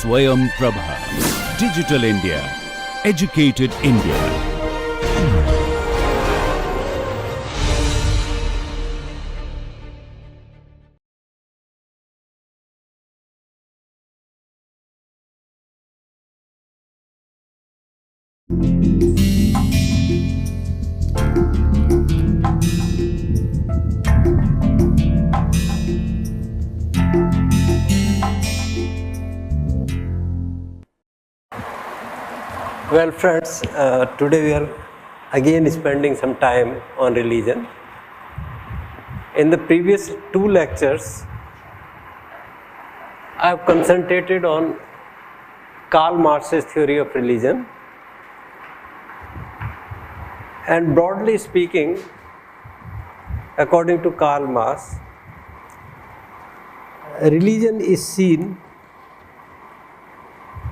Swayam Prabha. Digital India. Educated India. Well, friends, today we are again spending some time on religion. In the previous two lectures, I have concentrated on Karl Marx's theory of religion. And broadly speaking, according to Karl Marx, religion is seen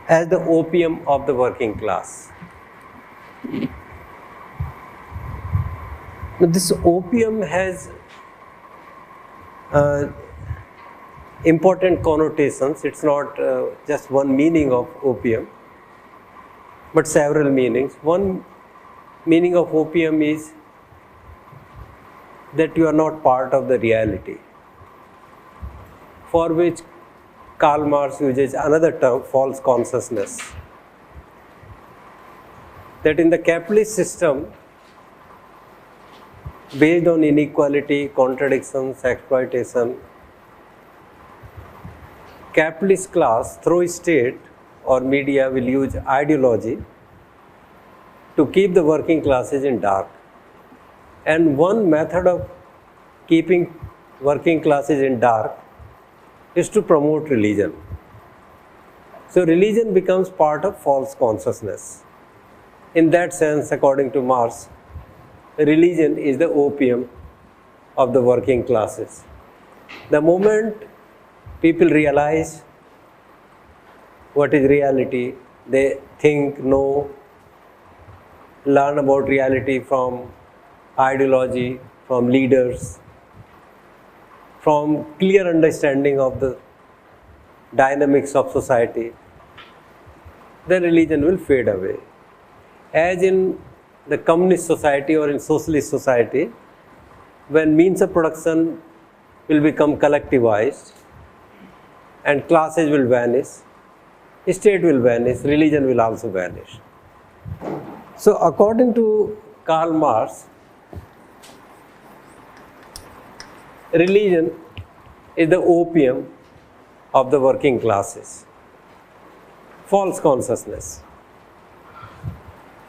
as the opium of the working class. Now, this opium has important connotations. It's not just one meaning of opium, but several meanings. One meaning of opium is that you are not part of the reality, for which Karl Marx uses another term, false consciousness. That in the capitalist system, based on inequality, contradictions, exploitation, capitalist class through state or media will use ideology to keep the working classes in dark. And one method of keeping working classes in dark is to promote religion. So religion becomes part of false consciousness. In that sense, according to Marx, religion is the opium of the working classes. The moment people realize what is reality, they think, know, learn about reality from ideology, from leaders, from clear understanding of the dynamics of society, then religion will fade away. As in the communist society or in socialist society, when means of production will become collectivized and classes will vanish, state will vanish, religion will also vanish. So according to Karl Marx, religion is the opium of the working classes. False consciousness.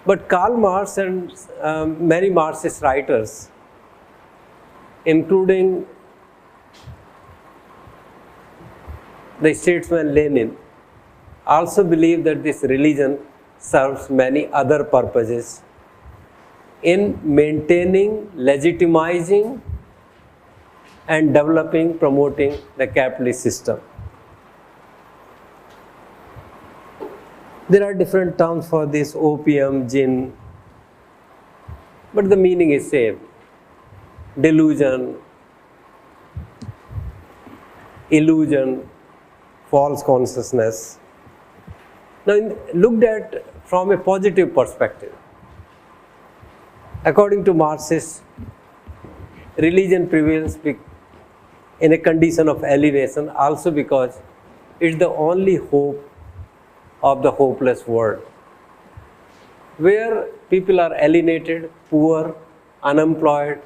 But Karl Marx and many Marxist writers, including the statesman Lenin, also believe that this religion serves many other purposes in maintaining, legitimizing, and developing, promoting the capitalist system. There are different terms for this, opium, gin, but the meaning is same. Delusion, illusion, false consciousness. Now, looked at from a positive perspective, according to Marxists, religion prevails in a condition of alienation, also because it's the only hope of the hopeless world, where people are alienated, poor, unemployed,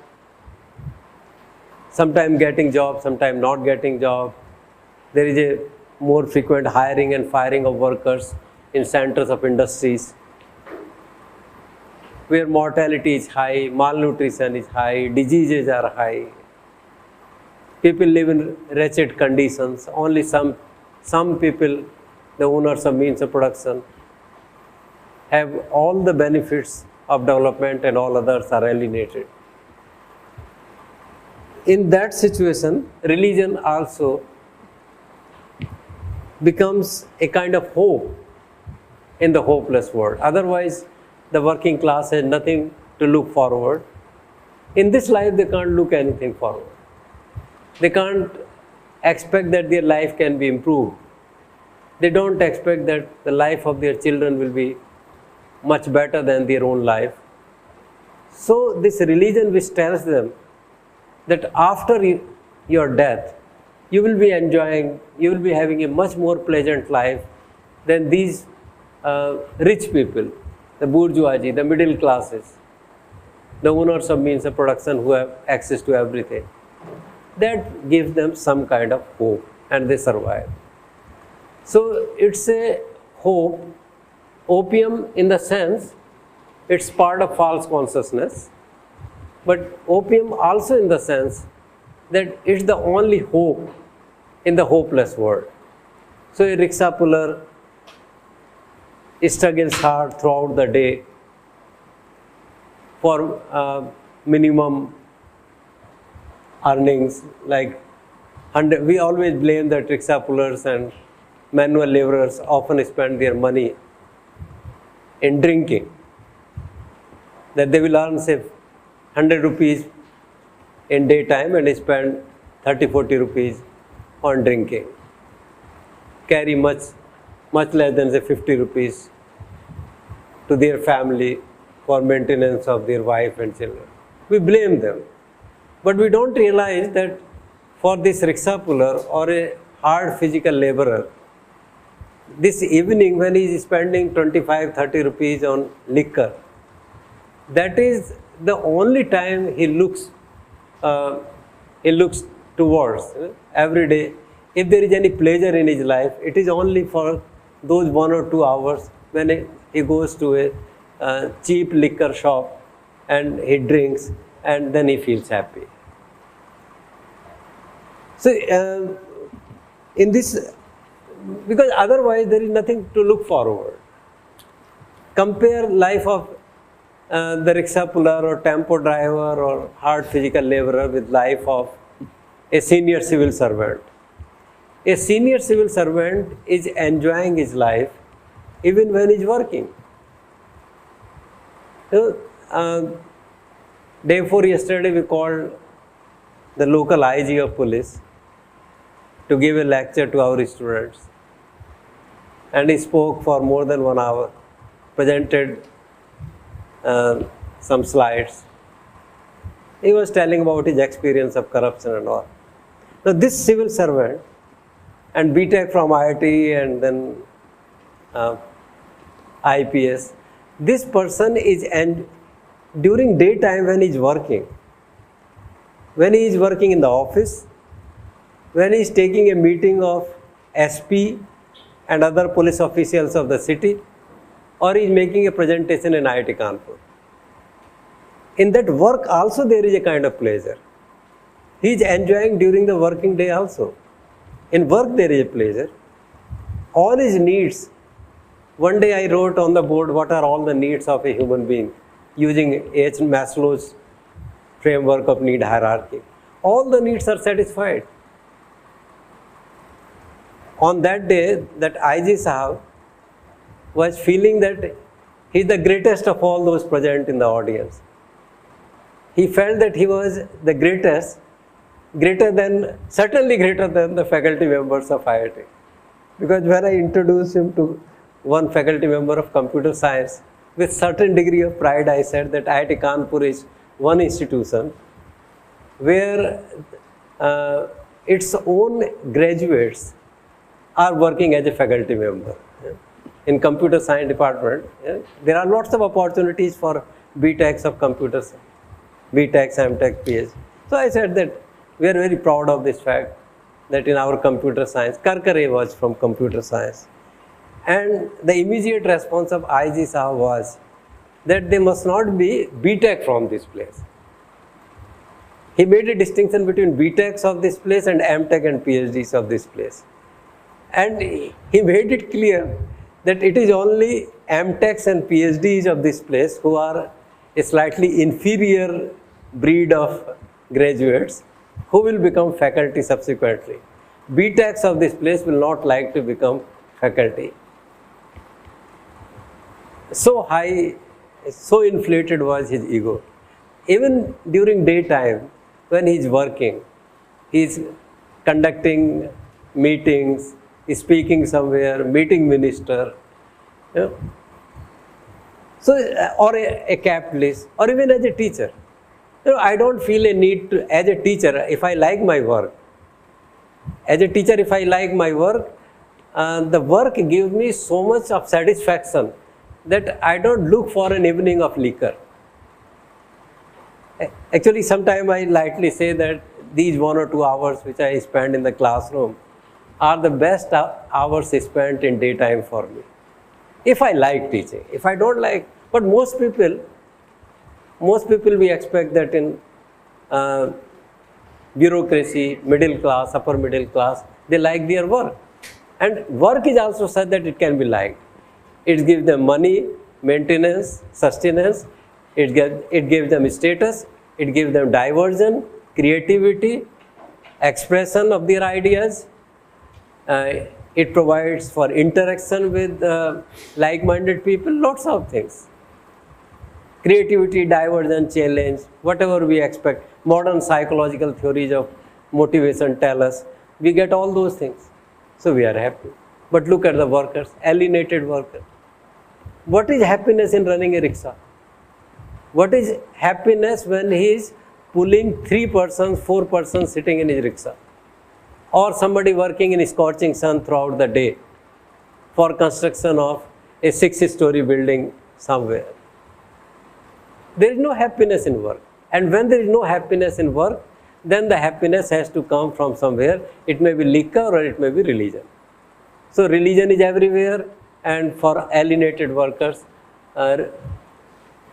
sometimes getting job, sometimes not getting job. There is a more frequent hiring and firing of workers in centers of industries, where mortality is high, malnutrition is high, diseases are high. People live in wretched conditions. Only some people, the owners of means of production, have all the benefits of development and all others are alienated. In that situation, religion also becomes a kind of hope in the hopeless world. Otherwise, the working class has nothing to look forward. In this life, they can't look anything forward. They can't expect that their life can be improved. They don't expect that the life of their children will be much better than their own life. So this religion which tells them that after your death, you will be enjoying, you will be having a much more pleasant life than these rich people, the bourgeoisie, the middle classes, the owners of means of production who have access to everything. That gives them some kind of hope and they survive. So it's a hope, opium in the sense it's part of false consciousness, but opium also in the sense that it's the only hope in the hopeless world. So a rickshaw puller struggles hard throughout the day for minimum earnings, like we always blame that rickshaw pullers and manual laborers often spend their money in drinking, that they will earn say 100 rupees in daytime and spend 30-40 rupees on drinking, carry much less than say 50 rupees to their family for maintenance of their wife and children. We blame them, but we don't realize that for this rickshaw puller or a hard physical laborer, this evening when he is spending 25-30 rupees on liquor, that is the only time he looks towards every day. If there is any pleasure in his life, it is only for those 1 or 2 hours when he goes to a cheap liquor shop and he drinks and then he feels happy. So in this, because otherwise there is nothing to look forward. Compare life of the rickshaw puller or tempo driver or hard physical laborer with life of a senior civil servant. A senior civil servant is enjoying his life even when he is working. So, day before yesterday we called the local IG of police to give a lecture to our students, and he spoke for more than 1 hour, presented some slides. He was telling about his experience of corruption and all. Now this civil servant and BTech from IIT and then IPS, this person is, and during daytime when he is working in the office, when he is taking a meeting of SP and other police officials of the city, or he is making a presentation in IIT Kanpur. In that work also there is a kind of pleasure. He is enjoying during the working day also. In work there is a pleasure. All his needs. One day I wrote on the board what are all the needs of a human being using H. Maslow's framework of need hierarchy. All the needs are satisfied. On that day, that IG Sahab was feeling that he is the greatest of all those present in the audience. He felt that he was the greatest, certainly greater than the faculty members of IIT. Because when I introduced him to one faculty member of computer science, with certain degree of pride I said that IIT Kanpur is one institution where its own graduates are working as a faculty member. In computer science department, there are lots of opportunities for BTechs of computer science, BTechs, MTech, PhD. So I said that we are very proud of this fact that in our computer science, Karkare was from computer science. And the immediate response of IG Sahab was that they must not be BTech from this place. He made a distinction between BTechs of this place and MTech and PhDs of this place. And he made it clear that it is only MTechs and PhDs of this place who are a slightly inferior breed of graduates who will become faculty subsequently. BTechs of this place will not like to become faculty. So high, so inflated was his ego. Even during daytime, when he is working, he is conducting meetings, speaking somewhere, meeting minister, you know. So, or a capitalist, or even as a teacher. You know, I don't feel a need to, as a teacher, if I like my work, as a teacher, if I like my work, the work gives me so much of satisfaction that I don't look for an evening of liquor. Actually, sometimes I lightly say that these 1 or 2 hours which I spend in the classroom are the best hours spent in daytime for me. If I like teaching, if I don't like, but most people we expect that in bureaucracy, middle class, upper middle class, they like their work. And work is also such that it can be liked. It gives them money, maintenance, sustenance, it gives them status, it gives them diversion, creativity, expression of their ideas. It provides for interaction with like-minded people, lots of things. Creativity, diversion, challenge, whatever we expect. Modern psychological theories of motivation tell us we get all those things. So we are happy. But look at the workers, alienated workers. What is happiness in running a rickshaw? What is happiness when he is pulling 3 persons, 4 persons sitting in his rickshaw? Or somebody working in scorching sun throughout the day for construction of a 6-story building somewhere. There is no happiness in work. And when there is no happiness in work, then the happiness has to come from somewhere. It may be liquor or it may be religion. So religion is everywhere, and for alienated workers,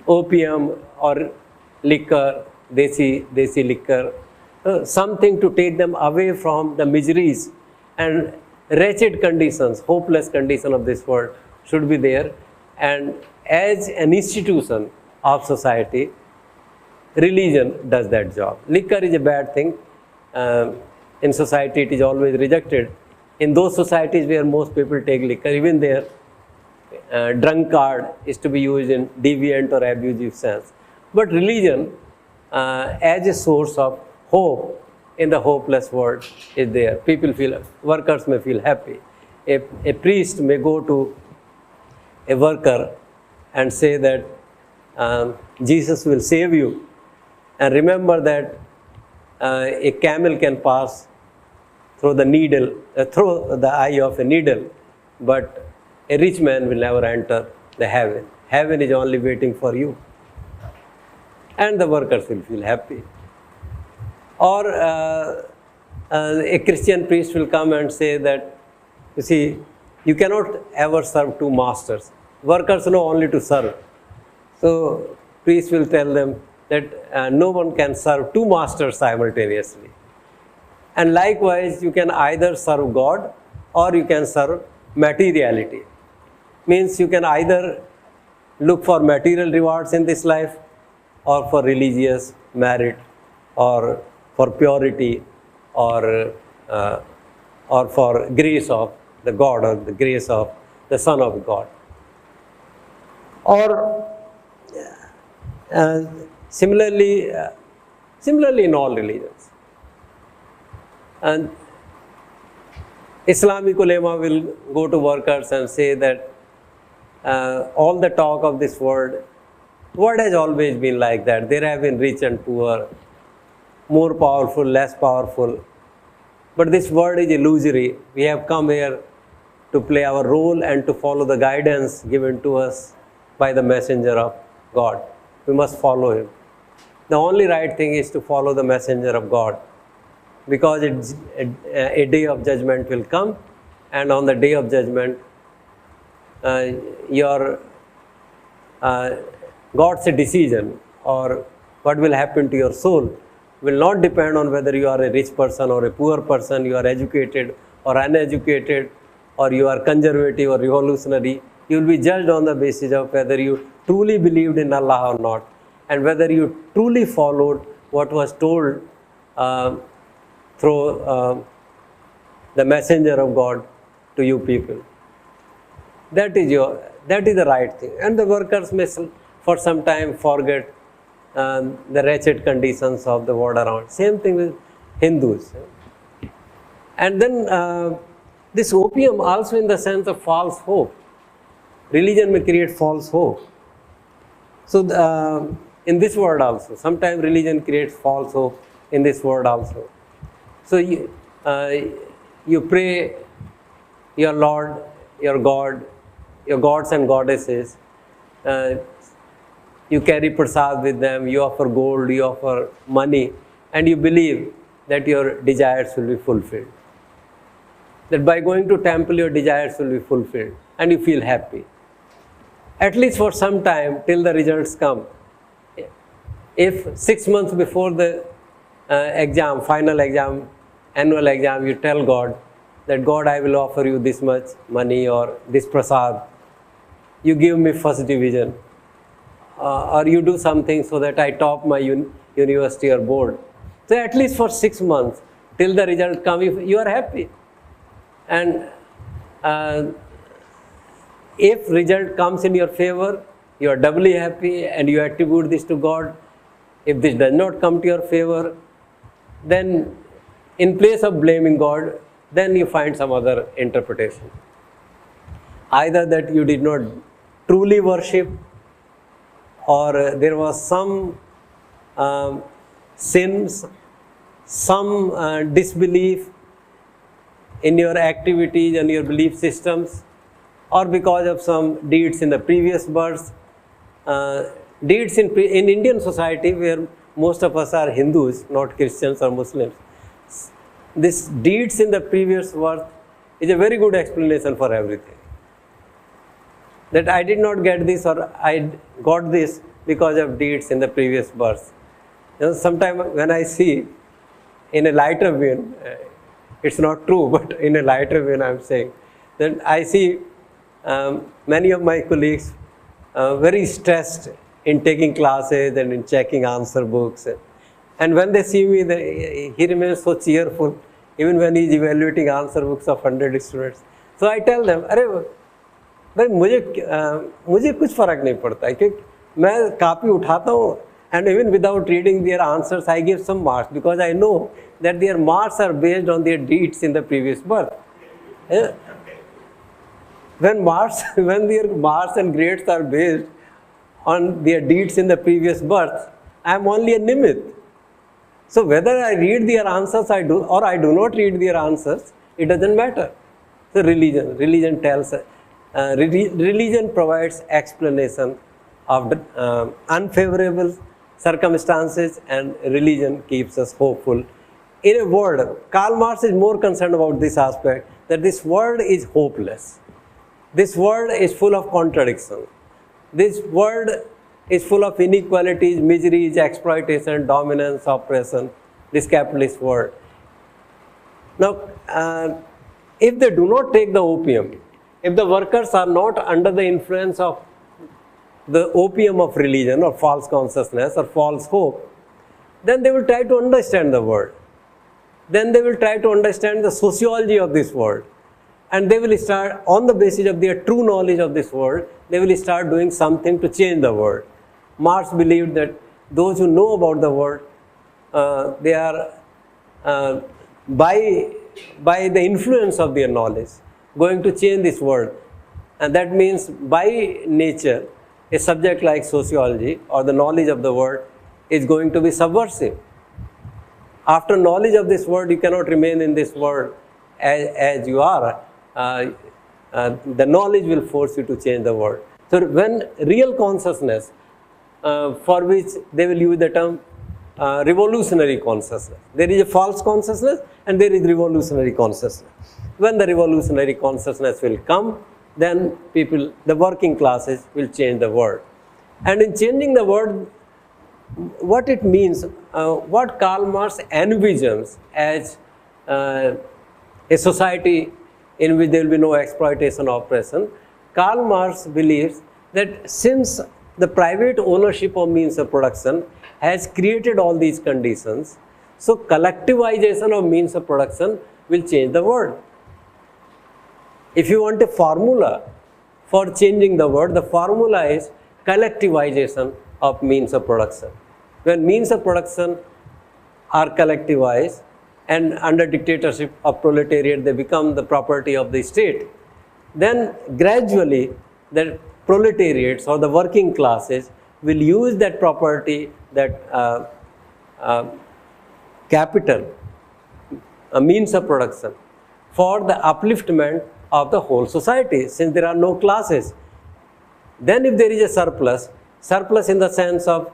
opium or liquor, desi liquor, something to take them away from the miseries and wretched conditions, hopeless condition of this world should be there. And as an institution of society, religion does that job. Liquor is a bad thing. In society, it is always rejected. In those societies where most people take liquor, even there, drunkard is to be used in deviant or abusive sense. But religion, as a source of hope in the hopeless world, is there. People feel, workers may feel happy. A priest may go to a worker and say that Jesus will save you. And remember that a camel can pass through the needle, through the eye of a needle, but a rich man will never enter the heaven. Heaven is only waiting for you. And the workers will feel happy. Or a Christian priest will come and say that, you see, you cannot ever serve 2 masters. Workers know only to serve. So priest will tell them that no one can serve 2 masters simultaneously. And likewise, you can either serve God or you can serve materiality. Means you can either look for material rewards in this life or for religious merit or for purity or for grace of the God or the grace of the Son of God. Or similarly in all religions. And Islamic ulama will go to workers and say that all the talk of this world has always been like that. There have been rich and poor, more powerful, less powerful. But this world is illusory. We have come here to play our role and to follow the guidance given to us by the messenger of God. We must follow him. The only right thing is to follow the messenger of God, because a day of judgment will come, and on the day of judgment, God's decision or what will happen to your soul will not depend on whether you are a rich person or a poor person, you are educated or uneducated, or you are conservative or revolutionary. You will be judged on the basis of whether you truly believed in Allah or not, and whether you truly followed what was told through the messenger of God to you people. That is the right thing. And the workers may for some time forget the wretched conditions of the world around. Same thing with Hindus. And then This opium also in the sense of false hope. Religion may create false hope. So in this world also, sometimes religion creates false hope in this world also. So you pray your Lord, your God, your gods and goddesses. You carry prasad with them, you offer gold, you offer money, and you believe that your desires will be fulfilled. That by going to temple, your desires will be fulfilled, and you feel happy. At least for some time, till the results come. If 6 months before the exam, final exam, annual exam, you tell God that God, I will offer you this much money or this prasad, you give me first division, or you do something so that I top my university or board. So at least for 6 months, till the result comes, you are happy. And if result comes in your favor, you are doubly happy and you attribute this to God. If this does not come to your favor, then in place of blaming God, then you find some other interpretation. Either that you did not truly worship, or there was some sins, some disbelief in your activities and your belief systems, or because of some deeds in the previous birth. Deeds in Indian society, where most of us are Hindus, not Christians or Muslims, this deeds in the previous birth is a very good explanation for everything. That I did not get this, or I got this because of deeds in the previous birth. You know, sometimes when I see in a lighter vein, it's not true, but in a lighter vein I'm saying, then I see many of my colleagues very stressed in taking classes and in checking answer books. And when they see me, he remains so cheerful, even when he is evaluating answer books of 100 students. So I tell them, अरे भाई मुझे कुछ फर्क नहीं पड़ता है, क्योंकि मैं कापी उठाता हूँ, and even without reading their answers, I give some marks, because I know that their marks are based on their deeds in the previous birth. When their marks and grades are based on their deeds in the previous birth, I am only a nimit. So whether I read their answers or I do not read their answers, it doesn't matter. So religion tells, religion provides explanation of the unfavorable circumstances, and religion keeps us hopeful. In a world, Karl Marx is more concerned about this aspect, that this world is hopeless. This world is full of contradiction. This world is full of inequalities, miseries, exploitation, dominance, oppression, this capitalist world. Now, if they do not take the opium, if the workers are not under the influence of the opium of religion or false consciousness or false hope, then they will try to understand the world. Then they will try to understand the sociology of this world. And they will start, on the basis of their true knowledge of this world, they will start doing something to change the world. Marx believed that those who know about the world, they are, by the influence of their knowledge, going to change this world. And that means by nature, a subject like sociology or the knowledge of the world is going to be subversive. After knowledge of this world, you cannot remain in this world as you are. The knowledge will force you to change the world. So when real consciousness, for which they will use the term revolutionary consciousness. There is a false consciousness and there is revolutionary consciousness. When the revolutionary consciousness will come, then people, the working classes, will change the world. And in changing the world, what it means, what Karl Marx envisions as a society in which there will be no exploitation or oppression, Karl Marx believes that since the private ownership of means of production has created all these conditions, so collectivization of means of production will change the world. If you want a formula for changing the world, the formula is collectivization of means of production. When means of production are collectivized and under dictatorship of proletariat they become the property of the state, then gradually the proletariats or the working classes will use that property, that capital, a means of production, for the upliftment of the whole society, since there are no classes. Then if there is a surplus in the sense of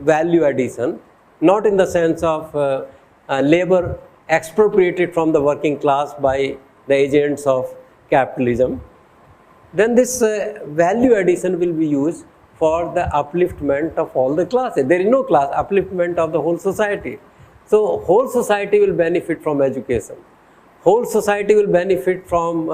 value addition, not in the sense of labor expropriated from the working class by the agents of capitalism, then this value addition will be used for the upliftment of all the classes. There is no class, upliftment of the whole society. So whole society will benefit from education. Whole society will benefit from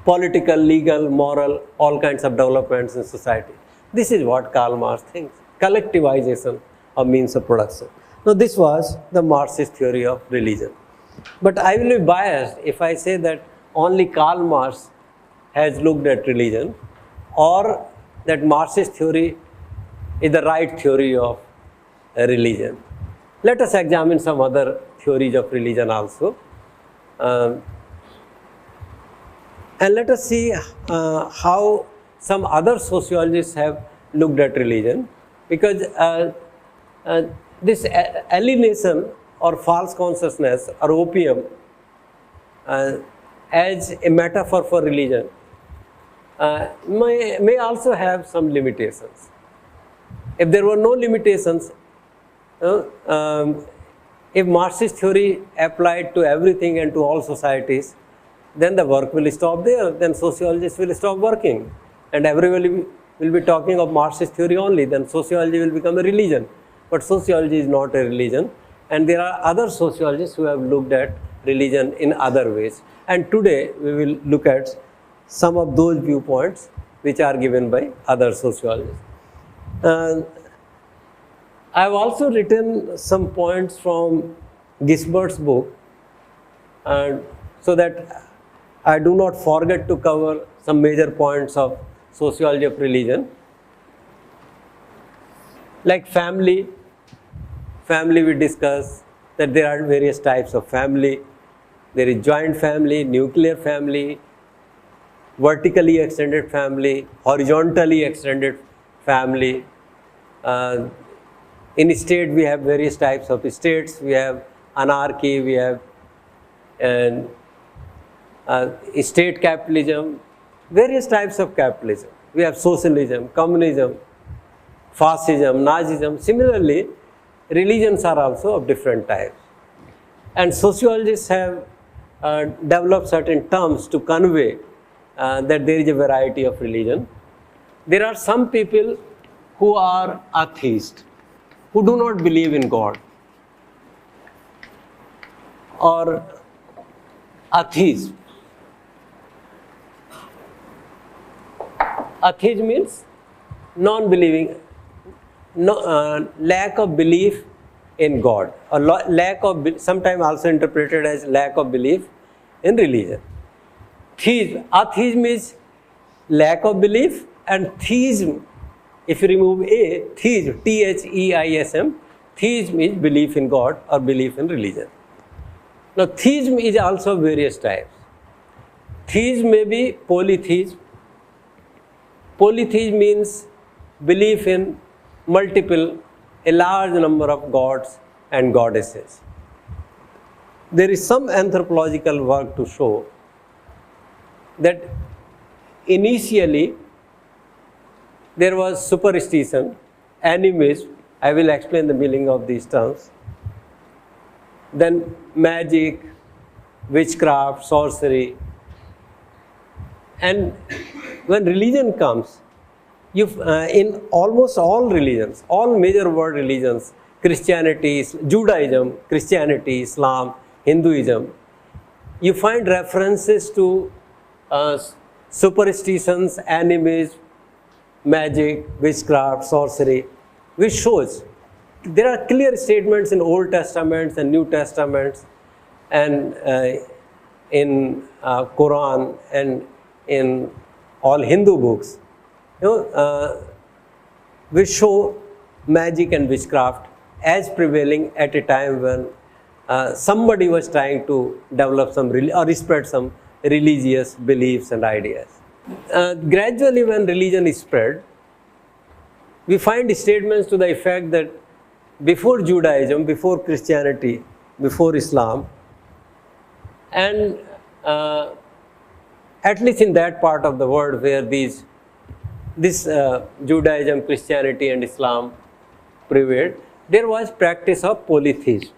political, legal, moral, all kinds of developments in society. This is what Karl Marx thinks, collectivization of means of production. Now this was the Marxist theory of religion. But I will be biased if I say that only Karl Marx has looked at religion, or that Marxist theory is the right theory of religion. Let us examine some other theories of religion also. And let us see how some other sociologists have looked at religion, because this alienation or false consciousness or opium as a metaphor for religion may also have some limitations. If there were no limitations, if Marxist theory applied to everything and to all societies, then the work will stop there, then sociologists will stop working, and everybody will be talking of Marxist theory only, then sociology will become a religion. But sociology is not a religion, and there are other sociologists who have looked at religion in other ways. And today we will look at some of those viewpoints which are given by other sociologists. I have also written some points from Gisbert's book, and so that I do not forget to cover some major points of sociology of religion. Like family we discuss that there are various types of family. There is joint family, nuclear family, vertically extended family, horizontally extended family. In state we have various types of states. We have anarchy, we have state capitalism, various types of capitalism. We have socialism, communism, fascism, Nazism. Similarly, religions are also of different types. And sociologists have developed certain terms to convey that there is a variety of religion. There are some people who are atheists, who do not believe in God, or atheism. Atheism means non-believing, lack of belief in God, or lack of, sometimes also interpreted as lack of belief in religion. Atheism is lack of belief, and theism, if you remove a, theism, T-H-E-I-S-M, theism is belief in God or belief in religion. Now theism is also various types. Theism may be polytheism. Polytheism means belief in multiple, a large number of gods and goddesses. There is some anthropological work to show that initially there was superstition, animism. I will explain the meaning of these terms. Then magic, witchcraft, sorcery. And when religion comes, in almost all religions, all major world religions, Christianity, Judaism, Christianity, Islam, Hinduism, you find references to superstitions, animism, magic, witchcraft, sorcery, which shows there are clear statements in Old Testaments and New Testaments and in Quran and in all Hindu books, which show magic and witchcraft as prevailing at a time when somebody was trying to develop some or spread some religious beliefs and ideas. Gradually, when religion is spread, we find statements to the effect that before Judaism, before Christianity, before Islam, and at least in that part of the world where this Judaism, Christianity and Islam prevailed, there was practice of polytheism.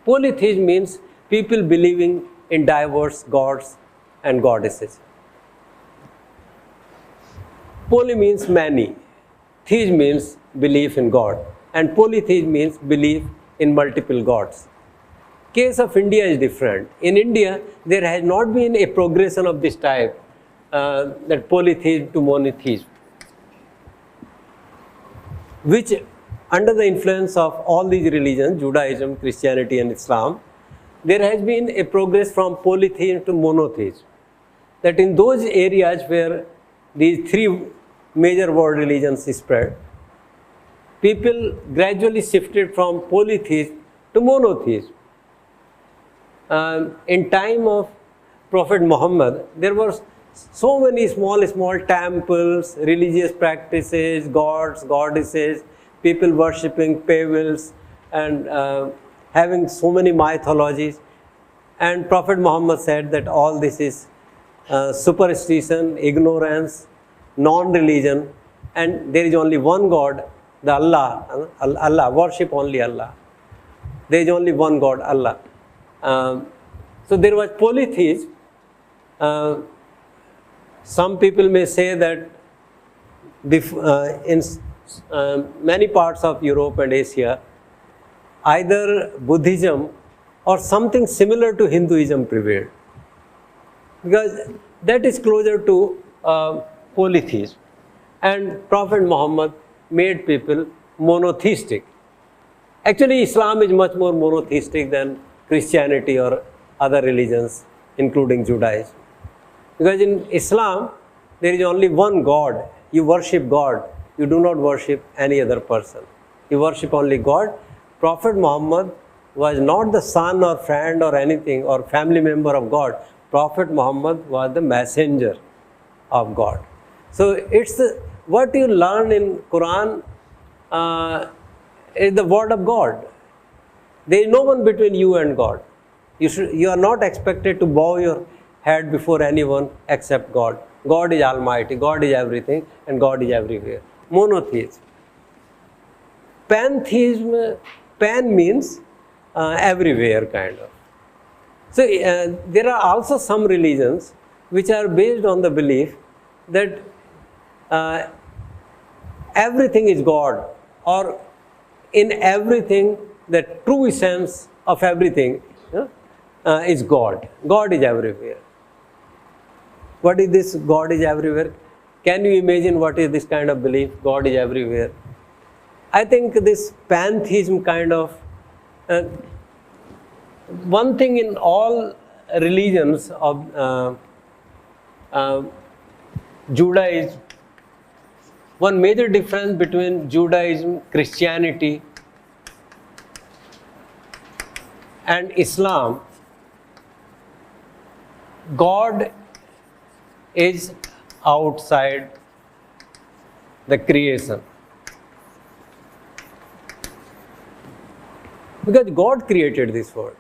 Polytheism means people believing in diverse gods and goddesses. Poly means many, theism means belief in God, and polytheism means belief in multiple gods. Case of India is different. In India, there has not been a progression of this type, that polytheism to monotheism, which under the influence of all these religions, Judaism, Christianity and Islam, there has been a progress from polytheism to monotheism. That in those areas where these three major world religions spread, people gradually shifted from polytheism to monotheism. In time of Prophet Muhammad, there were so many small temples, religious practices, gods, goddesses, people worshipping pebbles and having so many mythologies. And Prophet Muhammad said that all this is superstition, ignorance, non-religion, and there is only one God, the Allah, worship only Allah. There is only one God, Allah. So there was polytheism. Some people may say that in many parts of Europe and Asia, either Buddhism or something similar to Hinduism prevailed, because that is closer to polytheism. And Prophet Muhammad made people monotheistic. Actually, Islam is much more monotheistic than Christianity or other religions, including Judaism. Because in Islam, there is only one God. You worship God. You do not worship any other person. You worship only God. Prophet Muhammad was not the son or friend or anything or family member of God. Prophet Muhammad was the messenger of God. So it's what you learn in Quran is the word of God. There is no one between you and God. You are not expected to bow your head before anyone except God. God is almighty, God is everything, and God is everywhere. Monotheism. Pantheism, pan means everywhere kind of. So there are also some religions which are based on the belief that everything is God, or in everything the true essence of everything is God. God is everywhere. What is this God is everywhere? Can you imagine what is this kind of belief? God is everywhere. I think this pantheism kind of, one thing in all religions of Judaism, one major difference between Judaism, Christianity and Islam, God is outside the creation. Because God created this world.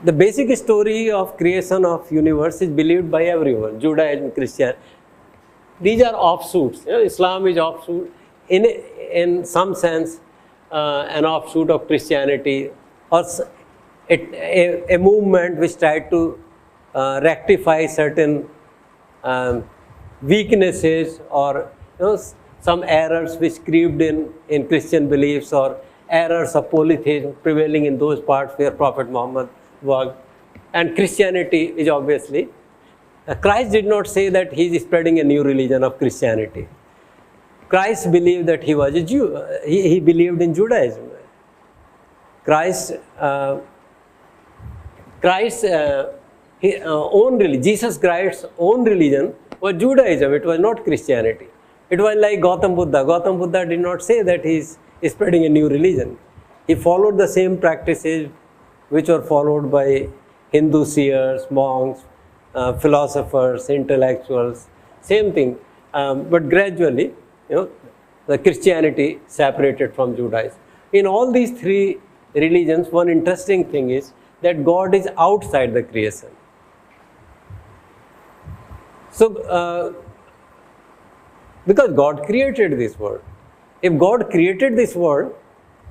The basic story of creation of universe is believed by everyone, Judaism, Christian. These are offshoots. Islam is offshoot, in some sense, an offshoot of Christianity, or a movement which tried to rectify certain weaknesses or some errors which creeped in Christian beliefs, or errors of polytheism prevailing in those parts where Prophet Muhammad worked. And Christianity is obviously, Christ did not say that he is spreading a new religion of Christianity. Christ believed that he was a Jew. He believed in Judaism. Jesus Christ's own religion was Judaism. It was not Christianity. It was like Gautam Buddha. Gautam Buddha did not say that he is spreading a new religion. He followed the same practices which were followed by Hindu seers, monks, philosophers, intellectuals, same thing. But gradually, the Christianity separated from Judaism. In all these three religions, one interesting thing is that God is outside the creation. So, because God created this world. If God created this world,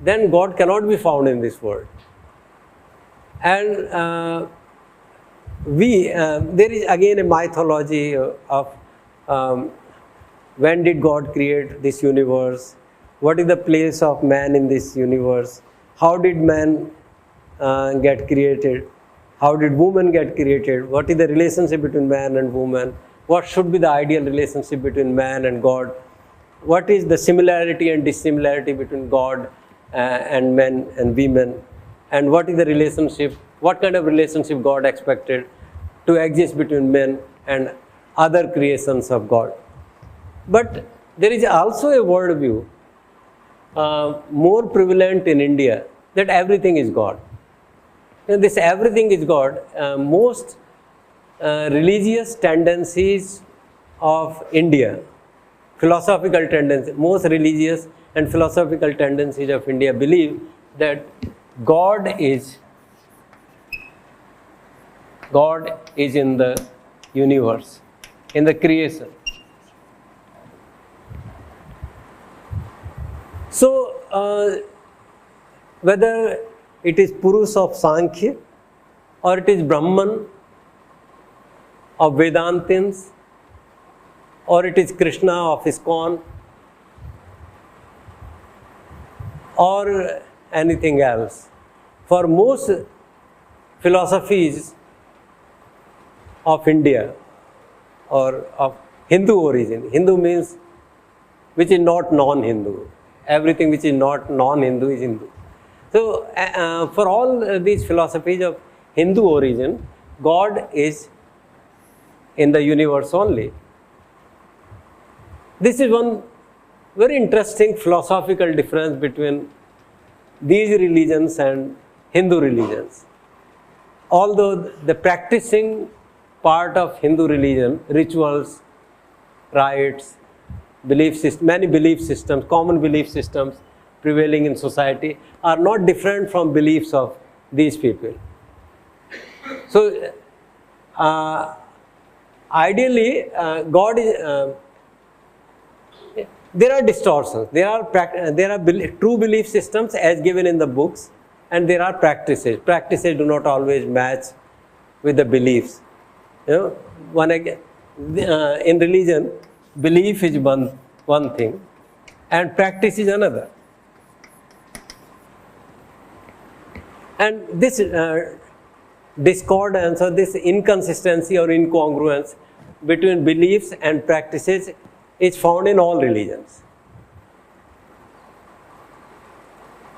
then God cannot be found in this world. And there is again a mythology of when did God create this universe? What is the place of man in this universe? How did man get created? How did woman get created? What is the relationship between man and woman? What should be the ideal relationship between man and God? What is the similarity and dissimilarity between God and men and women? And what is the relationship, what kind of relationship God expected to exist between men and other creations of God? But there is also a worldview more prevalent in India, that everything is God. And this everything is God, most religious tendencies of India, philosophical tendencies, most religious and philosophical tendencies of India believe that God is in the universe, in the creation. So, whether it is Purush of Sankhya or it is Brahman of Vedantins or it is Krishna of ISKCON or anything else, for most philosophies of India or of Hindu origin, Hindu means which is not non-Hindu. Everything which is not non-Hindu is Hindu. So, for all these philosophies of Hindu origin, God is in the universe only. This is one very interesting philosophical difference between these religions and Hindu religions. Although the practicing part of Hindu religion, rituals, rites, many belief systems, common belief systems prevailing in society are not different from beliefs of these people. So, ideally, God is, there are distortions, there are true belief systems as given in the books, and there are practices. Practices do not always match with the beliefs. In religion, belief is one thing and practice is another. And this discordance or this inconsistency or incongruence between beliefs and practices is found in all religions.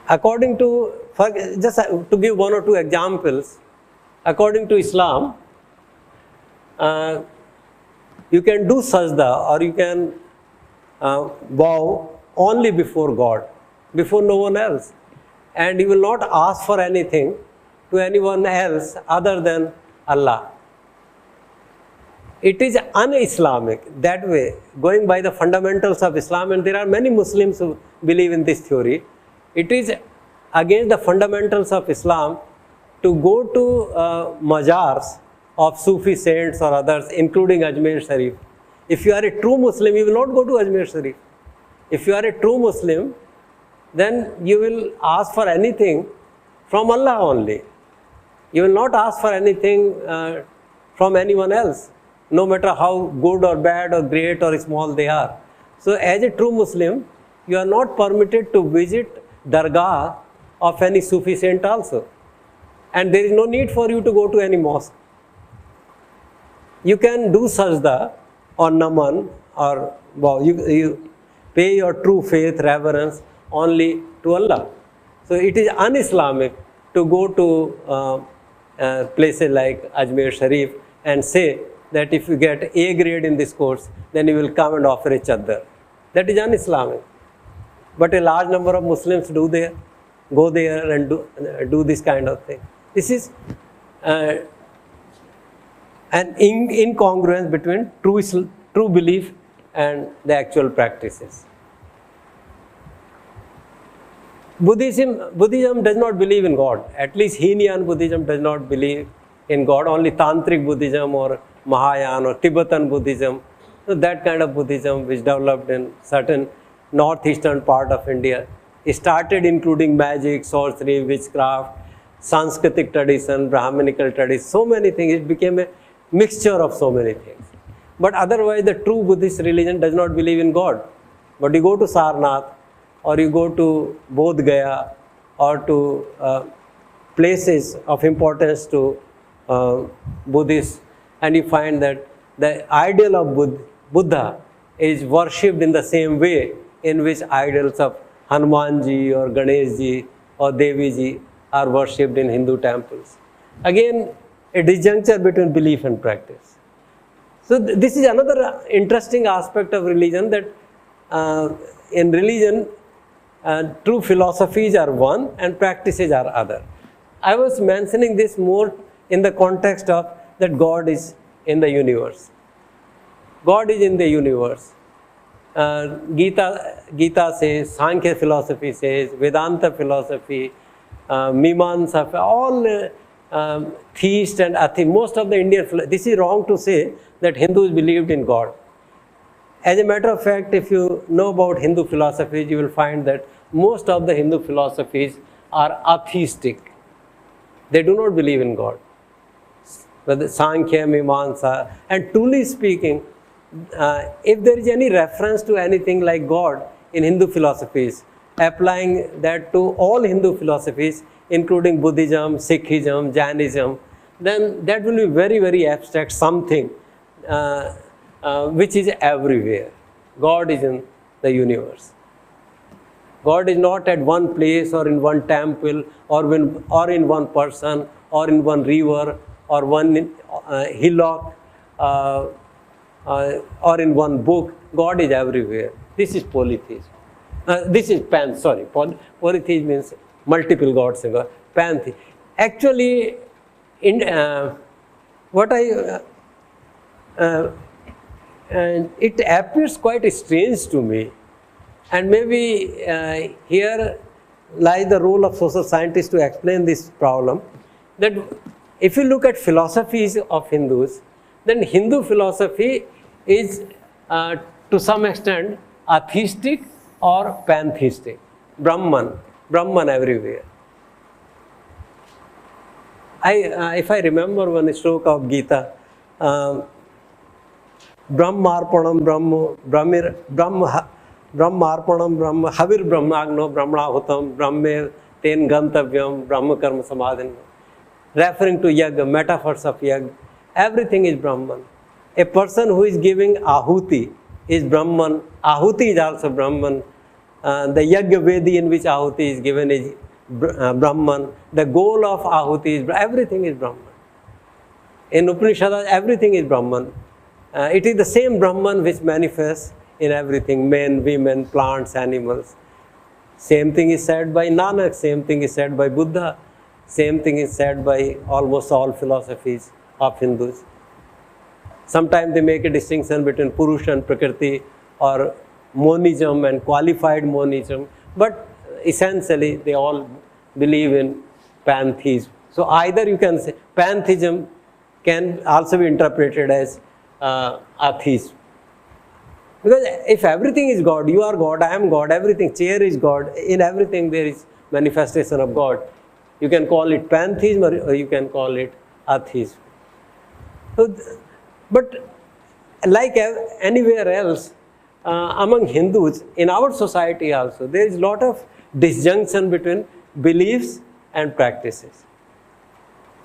According to, just to give one or two examples, according to Islam, you can do sajda or you can bow only before God, before no one else. And you will not ask for anything to anyone else other than Allah. It is un-Islamic that way, going by the fundamentals of Islam, and there are many Muslims who believe in this theory. It is against the fundamentals of Islam to go to mazars of Sufi saints or others, including Ajmer Sharif. If you are a true Muslim, you will not go to Ajmer Sharif. If you are a true Muslim, then you will ask for anything from Allah only. You will not ask for anything from anyone else, no matter how good or bad or great or small they are. So, as a true Muslim, you are not permitted to visit dargah of any Sufi saint also. And there is no need for you to go to any mosque. You can do sajda or naman or wow, you pay your true faith, reverence only to Allah. So, it is un-Islamic to go to places like Ajmer Sharif and say that if you get A grade in this course, then you will come and offer a chadar. That is un-Islamic. but a large number of Muslims go there and do this kind of thing. This is an incongruence between true belief and the actual practices. Buddhism does not believe in God. At least Hinian Buddhism does not believe in God. Only Tantric Buddhism or Mahayana or Tibetan Buddhism, so that kind of Buddhism which developed in certain northeastern part of India, it started including magic, sorcery, witchcraft, Sanskritic tradition, Brahminical tradition, so many things. It became a mixture of so many things. But otherwise, the true Buddhist religion does not believe in God. But you go to Sarnath, or you go to Bodh Gaya, or to places of importance to Buddhists, and you find that the ideal of Buddha is worshipped in the same way in which idols of Hanumanji or Ganeshji or Deviji are worshipped in Hindu temples. Again, a disjuncture between belief and practice. So this is another interesting aspect of religion, that in religion, true philosophies are one and practices are other. I was mentioning this more in the context of that God is in the universe. God is in the universe. Gita says, Sankhya philosophy says, Vedanta philosophy, Mimamsa, all theists and atheists, most of the Indian, this is wrong to say that Hindus believed in God. As a matter of fact, if you know about Hindu philosophies, you will find that most of the Hindu philosophies are atheistic. They do not believe in God. Whether Sankhya, Mimamsa, and truly speaking, if there is any reference to anything like God in Hindu philosophies, applying that to all Hindu philosophies, including Buddhism, Sikhism, Jainism, then that will be very, very abstract, something which is everywhere. God is in the universe. God is not at one place or in one temple or in one person or in one river or one hillock or in one book. God is everywhere. This is polytheism. This is polytheism means multiple gods. Pantheism. Actually, it appears quite strange to me, and maybe here lies the role of social scientists to explain this problem, that if you look at philosophies of Hindus, then Hindu philosophy is to some extent atheistic or pantheistic. Brahman everywhere. If I remember one stroke of Gita, Brahmarpanam Brahma Havir Brahmagno Brahmanahutam Brahme Ten Gantavyam Brahma Karma Samadhin, referring to Yagya, metaphors of Yagya. Everything is Brahman. A person who is giving Ahuti is Brahman. Ahuti is also Brahman. The Yagya Vedi in which Ahuti is given is Brahman. The goal of Ahuti is everything is Brahman. In Upanishads, everything is Brahman. It is the same Brahman which manifests in everything, men, women, plants, animals. Same thing is said by Nanak, same thing is said by Buddha, same thing is said by almost all philosophies of Hindus. Sometimes they make a distinction between Purusha and Prakriti, or monism and qualified monism, but essentially they all believe in pantheism. So either you can say pantheism can also be interpreted as atheism. Because if everything is God, you are God, I am God, everything, chair is God, in everything there is manifestation of God. You can call it pantheism or you can call it atheism. So, but like anywhere else, among Hindus, in our society also, there is a lot of disjunction between beliefs and practices.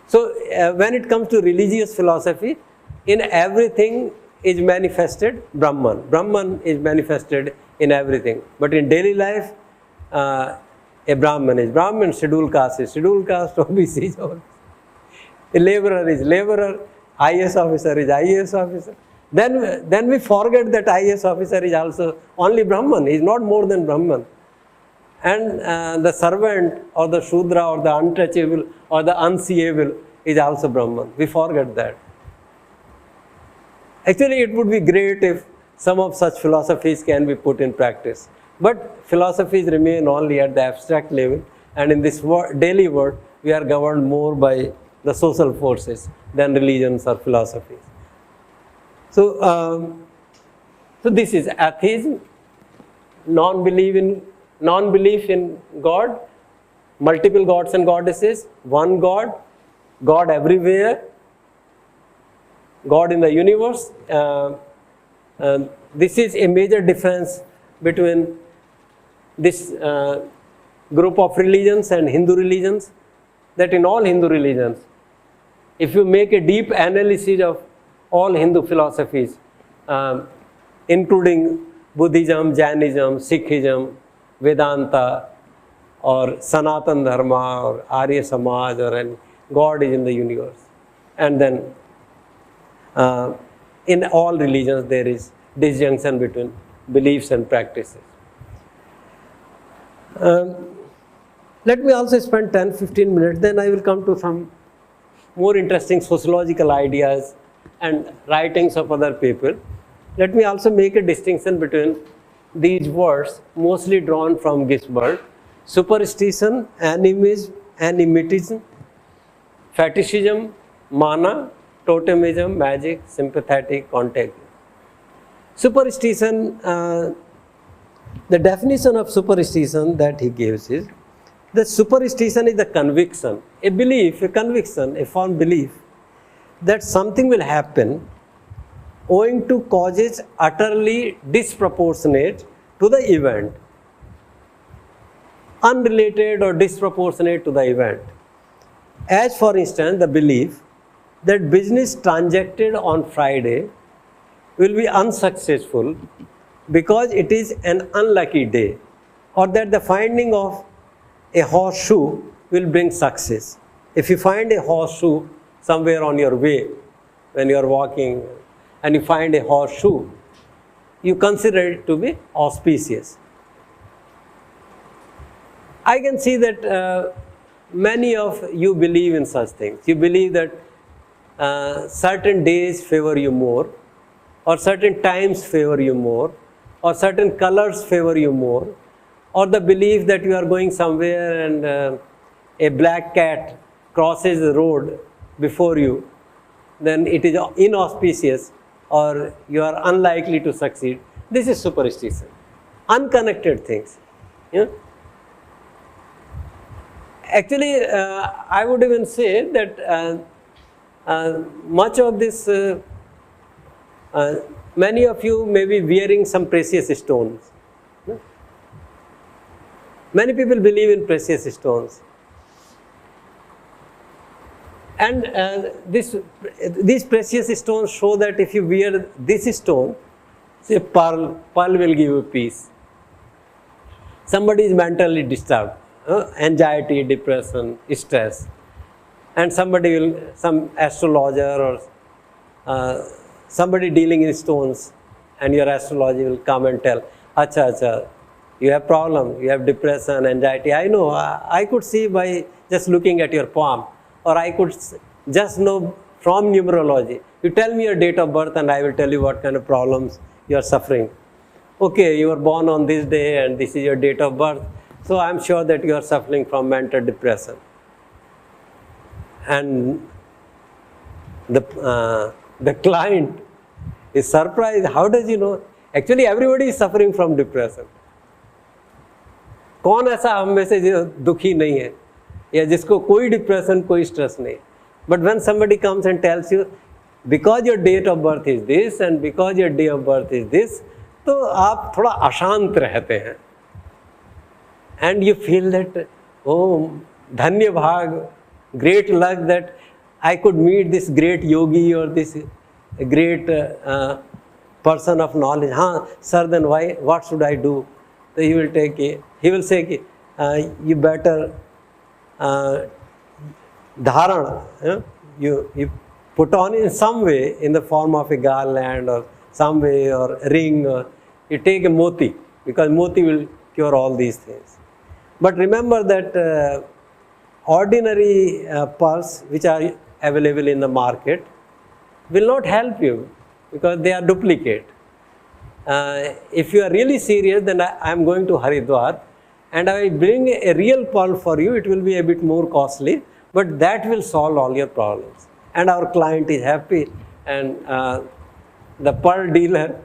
So when it comes to religious philosophy, in everything is manifested Brahman. Brahman is manifested in everything. But in daily life, a Brahman is Brahman, scheduled caste is scheduled caste, OBC is OBC. A laborer is laborer, IAS officer is IAS officer. Then we forget that IAS officer is also only Brahman. He is not more than Brahman. and the servant or the Shudra or the untouchable or the unseeable is also Brahman. We forget that. Actually, it would be great if some of such philosophies can be put in practice. But philosophies remain only at the abstract level, and in this daily world, we are governed more by the social forces than religions or philosophies. So, so this is atheism, non-belief in God, multiple gods and goddesses, one God, God everywhere, God in the universe. This is a major difference between this group of religions and Hindu religions, that in all Hindu religions, if you make a deep analysis of all Hindu philosophies, including Buddhism, Jainism, Sikhism, Vedanta, or Sanatan Dharma, or Arya Samaj, or any, God is in the universe. And then in all religions there is disjunction between beliefs and practices. Let me also spend 10-15 minutes, then I will come to some more interesting sociological ideas and writings of other people. Let me also make a distinction between these words, mostly drawn from Gisbert: superstition, animism, fetishism, mana, totemism, magic, sympathetic, contagion. Superstition, the definition of superstition that he gives is that superstition is the conviction, a belief, a conviction, a firm belief that something will happen owing to causes utterly disproportionate to the event, unrelated or disproportionate to the event. As for instance, the belief that business transacted on Friday will be unsuccessful because it is an unlucky day, or that the finding of a horseshoe will bring success. If you find a horseshoe somewhere on your way, when you are walking and you find a horseshoe, you consider it to be auspicious. I can see that many of you believe in such things. You believe that certain days favor you more, or certain times favor you more, or certain colors favor you more, or the belief that you are going somewhere and a black cat crosses the road before you, then it is inauspicious or you are unlikely to succeed. This is superstition. Unconnected things. Yeah? Actually, I would even say that much of this, many of you may be wearing some precious stones. Many people believe in precious stones. And these precious stones show that if you wear this stone, say pearl will give you peace. Somebody is mentally disturbed, anxiety, depression, stress. And somebody will, some astrologer or somebody dealing in stones, and your astrology will come and tell, acha, you have problem, you have depression, anxiety. I know, I could see by just looking at your palm, or I could just know from numerology. You tell me your date of birth and I will tell you what kind of problems you are suffering. Okay, you were born on this day and this is your date of birth, so I am sure that you are suffering from mental depression. And the client is surprised, how does he know? Actually, everybody is suffering from depression. कौन ऐसा हम में से जो दुखी नहीं है या जिसको कोई डिप्रेशन, कोई स्ट्रेस नहीं? But when somebody comes and tells you, because your date of birth is this and because your day of birth is this, तो आप थोड़ा अशांत रहते हैं. And you feel that, oh, धन्य भाग, great luck that I could meet this great yogi or this great person of knowledge. हाँ, sir, then why? What should I do? So he will say, you better dharan, you put on in some way, in the form of a garland or some way, or a ring, or you take a moti, because moti will cure all these things. But remember that ordinary pearls which are available in the market will not help you because they are duplicate. If you are really serious, then I am going to Haridwar and I will bring a real pearl for you. It will be a bit more costly, but that will solve all your problems. And our client is happy, and the pearl dealer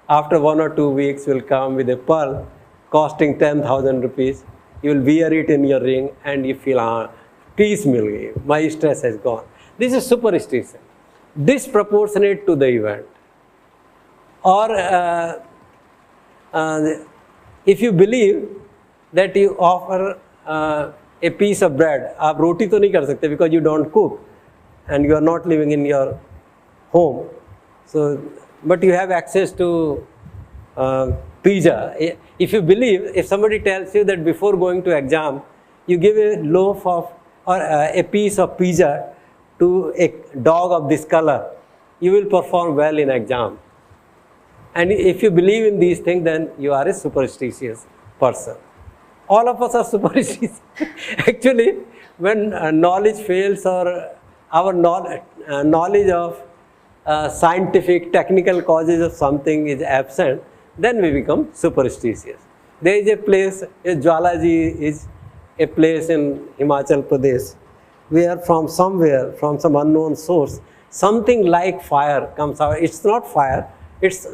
after 1 or 2 weeks will come with a pearl costing 10,000 rupees. You will wear it in your ring and you feel, peace mil gayi, my stress has gone. This is superstition, disproportionate to the event. Or if you believe that you offer a piece of bread, आप रोटी तो नहीं कर सकते because you don't cook and you are not living in your home. So, but you have access to pizza. If you believe, if somebody tells you that before going to exam, you give a loaf of or a piece of pizza to a dog of this color, you will perform well in exam. And if you believe in these things, then you are a superstitious person. All of us are superstitious. Actually, when knowledge fails or our knowledge of scientific, technical causes of something is absent, then we become superstitious. There is a place, Sociology is a place in Himachal Pradesh, where from somewhere, from some unknown source, something like fire comes out. It's not fire, it's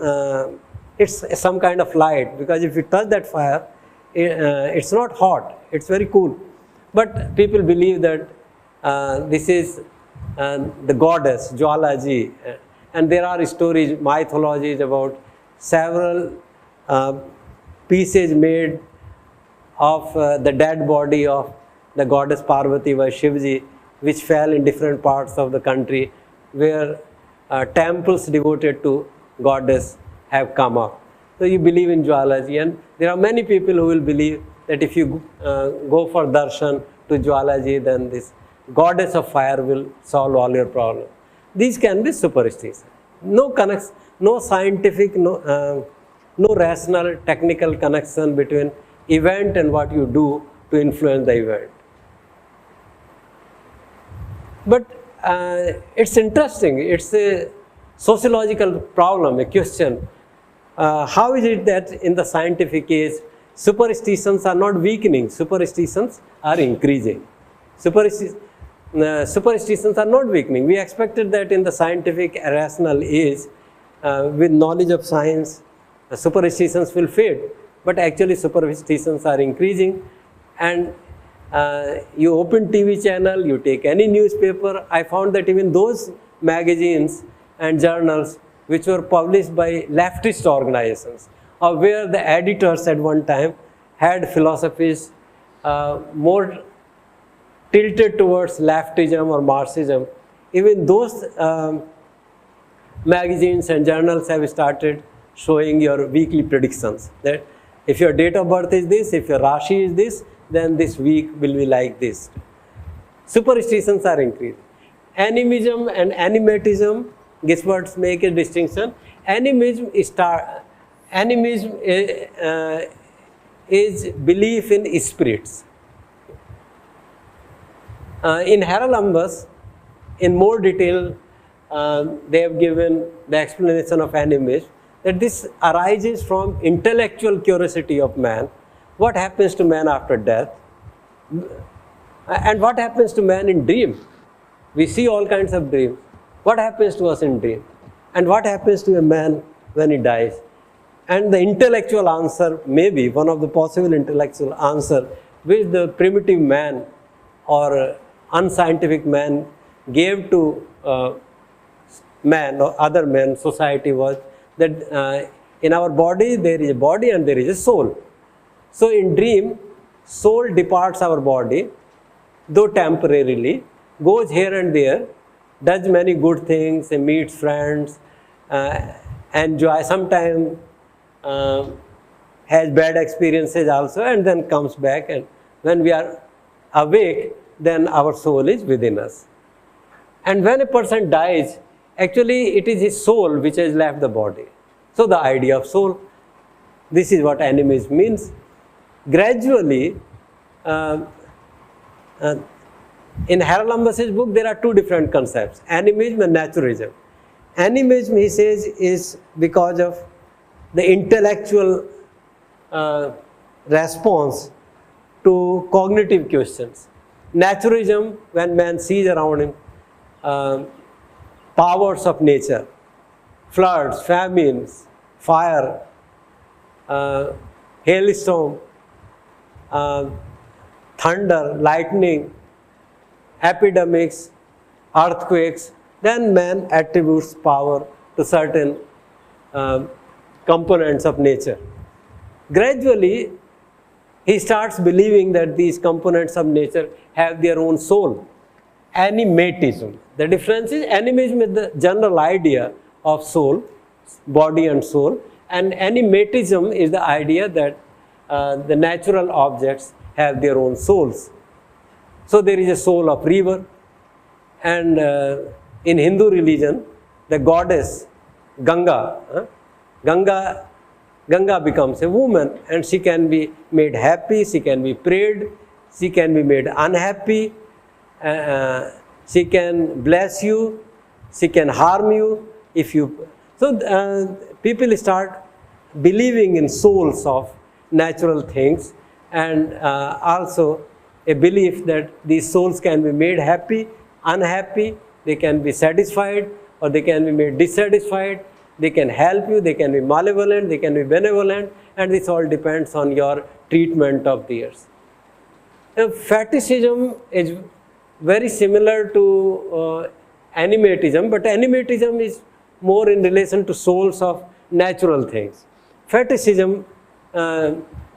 some kind of light, because if you touch that fire, it's not hot, it's very cool. But people believe that this is the goddess, Sociology, and there are stories, mythologies about several pieces made of the dead body of the goddess Parvati by Shivji, which fell in different parts of the country, where temples devoted to goddess have come up. So you believe in Sociology, and there are many people who will believe that if you go for darshan to Sociology, then this goddess of fire will solve all your problems. These can be superstition. No connection, no scientific, no rational, technical connection between event and what you do to influence the event. But it's interesting. It's a sociological problem, a question. How is it that in the scientific age, superstitions are not weakening, superstitions are increasing? Superstitions are not weakening. We expected that in the scientific rational age, with knowledge of science, superstitions will fade. But actually superstitions are increasing. And you open TV channel, you take any newspaper, I found that even those magazines and journals which were published by leftist organizations, or where the editors at one time had philosophies more tilted towards leftism or Marxism, even those magazines and journals have started showing your weekly predictions, that if your date of birth is this, if your Rashi is this, then this week will be like this. Superstitions are increasing. Animism and animatism, Gisberts make a distinction. Animism is belief in spirits. In Herolumbus, in more detail, they have given the explanation of animism, that this arises from intellectual curiosity of man. What happens to man after death? And what happens to man in dream? We see all kinds of dreams. What happens to us in dream? And what happens to a man when he dies? And the intellectual answer, maybe one of the possible intellectual answer, which the primitive man or unscientific man gave to man or other men, society, was that in our body there is a body and there is a soul. So in dream, soul departs our body, though temporarily, goes here and there, does many good things, meets friends, enjoy, sometimes has bad experiences also, and then comes back, and when we are awake, then our soul is within us. And when a person dies, actually it is his soul which has left the body. So the idea of soul, this is what animism means. Gradually, uh, uh, in Haralambas's book, there are two different concepts, animism and naturalism. Animism, he says, is because of the intellectual response to cognitive questions. Naturalism, when man sees around him powers of nature, floods, famines, fire, hailstorm, thunder, lightning, epidemics, earthquakes, then man attributes power to certain components of nature. Gradually, he starts believing that these components of nature have their own soul. Animatism. The difference is animism is the general idea of soul, body and soul, and animatism is the idea that the natural objects have their own souls. So there is a soul of river, and in Hindu religion, the goddess Ganga, Ganga becomes a woman, and she can be made happy, she can be prayed, she can be made unhappy, she can bless you, she can harm you if you. So people start believing in souls of natural things, and also a belief that these souls can be made happy, unhappy, they can be satisfied or they can be made dissatisfied, they can help you, they can be malevolent, they can be benevolent, and this all depends on your treatment of theirs. Fetishism is very similar to animatism, but animatism is more in relation to souls of natural things. Fetishism,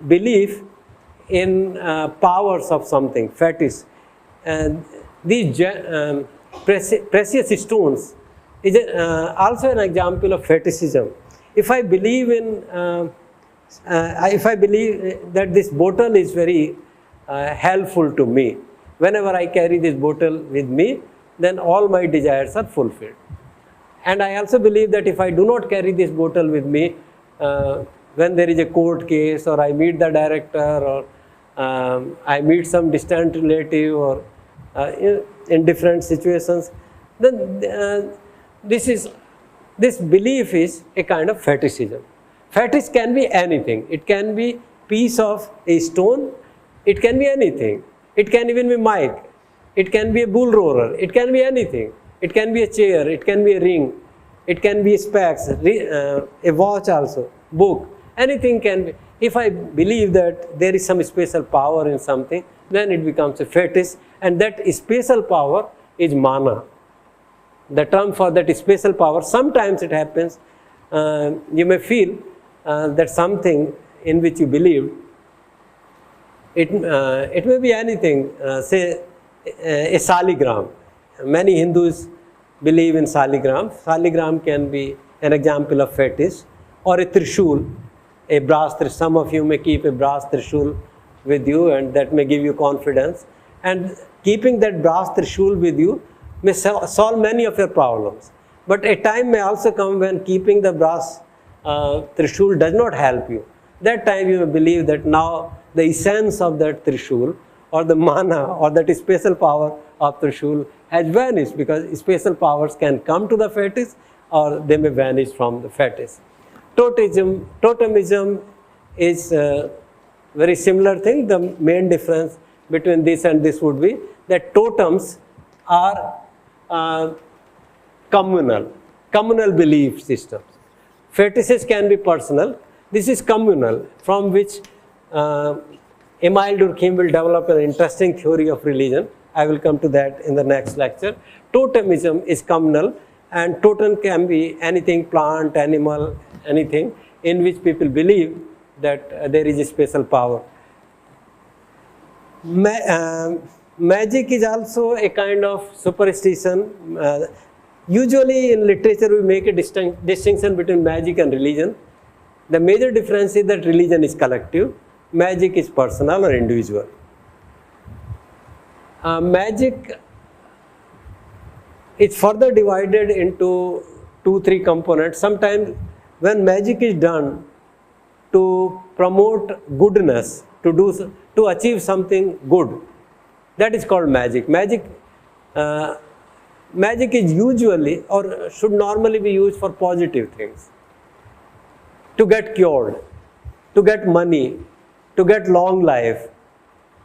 belief in powers of something, fetish. And these precious stones is also an example of fetishism. If I believe in, if I believe that this bottle is very helpful to me, whenever I carry this bottle with me, then all my desires are fulfilled. And I also believe that if I do not carry this bottle with me, when there is a court case, or I meet the director, or I meet some distant relative, or in different situations, then this belief is a kind of fetishism. Fetish can be anything. It can be piece of a stone. It can be anything. It can even be mic. It can be a bull roarer. It can be anything. It can be a chair. It can be a ring. It can be specs, a watch also, book. Anything can be. If I believe that there is some special power in something, then it becomes a fetish, and that special power is mana. The term for that special power, sometimes it happens, you may feel that something in which you believe, it may be anything, say a saligram. Many Hindus believe in saligram. Saligram can be an example of fetish, or a trishul, a brass trishul. Some of you may keep a brass trishul with you, and that may give you confidence. And keeping that brass trishul with you may solve many of your problems. But a time may also come when keeping the brass trishul does not help you. That time you may believe that now the essence of that trishul, or the mana, or that special power of trishul has vanished, because special powers can come to the fetish, or they may vanish from the fetish. Totemism is a very similar thing. The main difference between this and this would be that totems are communal belief systems. Fetishes can be personal. This is communal, from which Emile Durkheim will develop an interesting theory of religion. I will come to that in the next lecture. Totemism is communal, and totem can be anything, plant, animal, anything, in which people believe that there is a special power. Magic is also a kind of superstition. Usually in literature we make a distinction between magic and religion. The major difference is that religion is collective, magic is personal or individual. Magic is further divided into 2-3 components. Sometimes when magic is done to promote goodness, to to achieve something good. That is called magic. Magic is usually or should normally be used for positive things. To get cured, to get money, to get long life,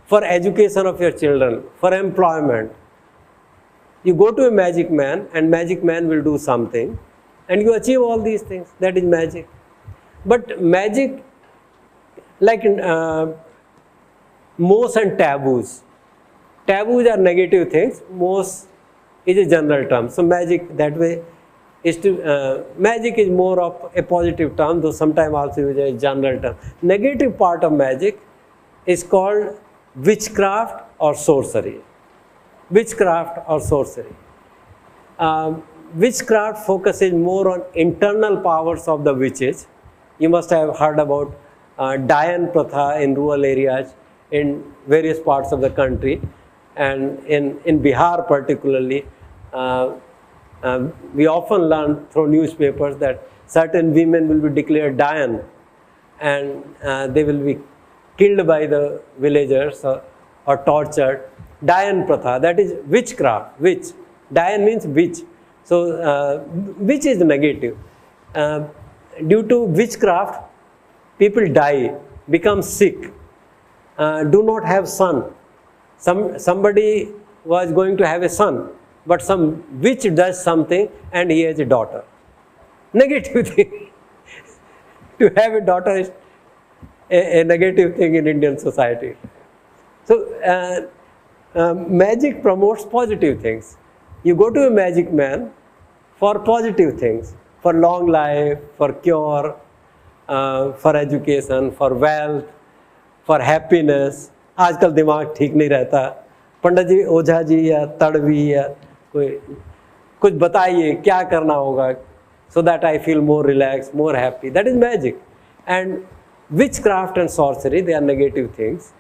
for education of your children, for employment. You go to a magic man and magic man will do something and you achieve all these things. That is magic. But magic, like mohs and taboos. Taboos are negative things. Mohs is a general term. So magic that way is to, magic is more of a positive term, though sometimes also used as a general term. Negative part of magic is called witchcraft or sorcery. Witchcraft or sorcery. Witchcraft focuses more on internal powers of the witches. You must have heard about Dayan Pratha in rural areas in various parts of the country, and in Bihar particularly. We often learn through newspapers that certain women will be declared Dayan and they will be killed by the villagers or tortured. Dayan Pratha, that is witchcraft, witch. Dayan means witch. So, witch is negative. Due to witchcraft, people die, become sick, do not have son. Somebody was going to have a son, but some witch does something and he has a daughter. Negative thing. To have a daughter is a negative thing in Indian society. So, magic promotes positive things. You go to a magic man for positive things, for long life, for cure, for education, for wealth, for happiness. आजकल दिमाग ठीक नहीं रहता, पंडित जी, ओझा जी या तड़वी या कोई कुछ बताइए क्या करना होगा, so that I feel more relaxed, more happy. That is magic. And witchcraft and sorcery, they are negative things.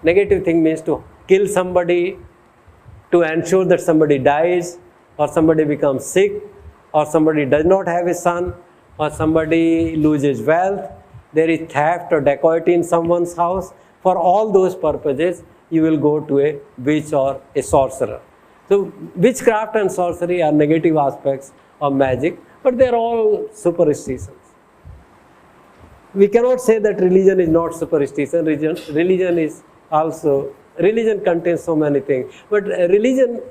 Negative thing means to kill somebody, to ensure that somebody dies, or somebody becomes sick, or somebody does not have a son, or somebody loses wealth, there is theft or dacoity in someone's house. For all those purposes, you will go to a witch or a sorcerer. So, witchcraft and sorcery are negative aspects of magic, but they are all superstitions. We cannot say that religion is not superstition. Religion is also, religion contains so many things. But religion,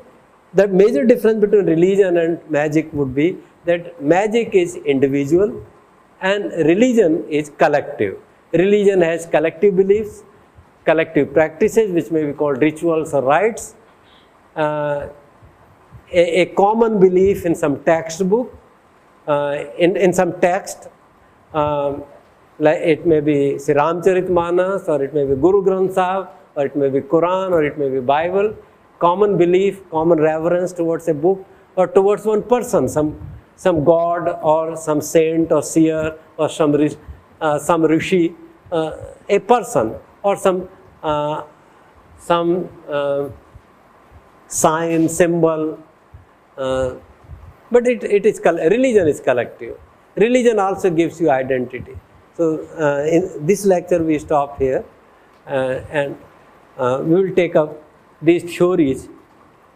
the major difference between religion and magic would be that magic is individual and religion is collective. Religion has collective beliefs, collective practices, which may be called rituals or rites, a common belief in some textbook, in some text, like it may be Sri Ramcharitmanas, or it may be Guru Granth Sahib, or it may be Quran, or it may be Bible. Common belief, common reverence towards a book or towards one person, some god or some saint or seer or some rishi, a person or some sign, symbol. But it is religion is collective. Religion also gives you identity. So in this lecture we stop here, and we will take up these theories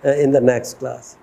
in the next class.